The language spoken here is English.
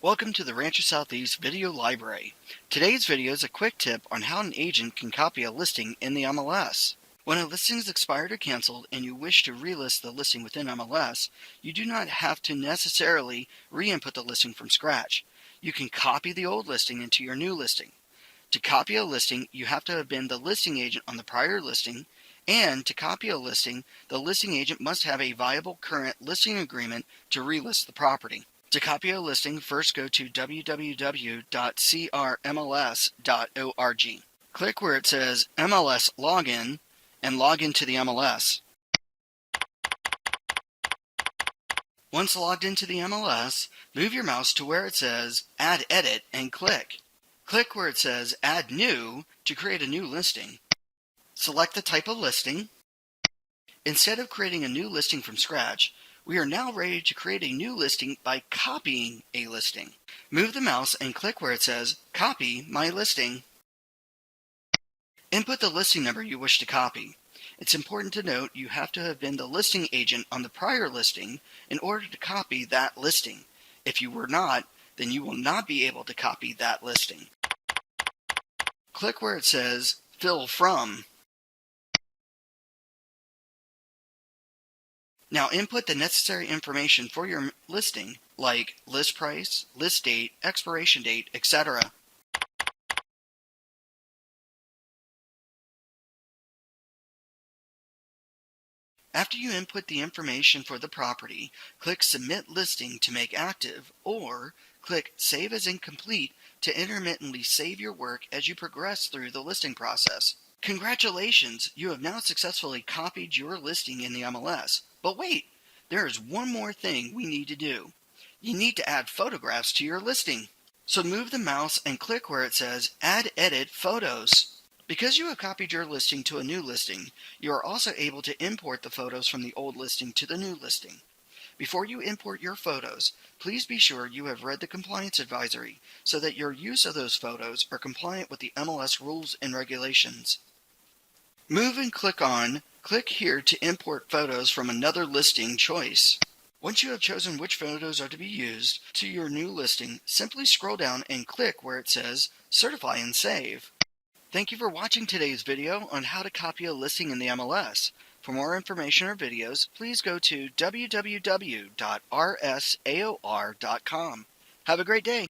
Welcome to the Rancho Southeast Video Library. Today's video is a quick tip on how an agent can copy a listing in the MLS. When a listing is expired or canceled and you wish to relist the listing within MLS, you do not have to necessarily re-input the listing from scratch. You can copy the old listing into your new listing. To copy a listing, you have to have been the listing agent on the prior listing, and to copy a listing, the listing agent must have a viable current listing agreement to relist the property. To copy a listing, first go to www.crmls.org. Click where it says MLS Login and log into the MLS. Once logged into the MLS, move your mouse to where it says Add Edit and click. Click where it says Add New to create a new listing. Select the type of listing. Instead of creating a new listing from scratch, we are now ready to create a new listing by copying a listing. Move the mouse and click where it says Copy My Listing. Input the listing number you wish to copy. It's important to note you have to have been the listing agent on the prior listing in order to copy that listing. If you were not, then you will not be able to copy that listing. Click where it says Fill From. Now input the necessary information for your listing, like list price, list date, expiration date, etc. After you input the information for the property, click Submit Listing to make active, or click Save as Incomplete to intermittently save your work as you progress through the listing process. Congratulations! You have now successfully copied your listing in the MLS. But wait, there is one more thing we need to do. You need to add photographs to your listing. So move the mouse and click where it says Add Edit Photos. Because you have copied your listing to a new listing, you are also able to import the photos from the old listing to the new listing. Before you import your photos, please be sure you have read the compliance advisory so that your use of those photos are compliant with the MLS rules and regulations. Move and click here to import photos from another listing choice. Once you have chosen which photos are to be used to your new listing, simply scroll down and click where it says Certify and Save. Thank you for watching today's video on how to copy a listing in the MLS. For more information or videos, please go to www.rsaor.com. Have a great day.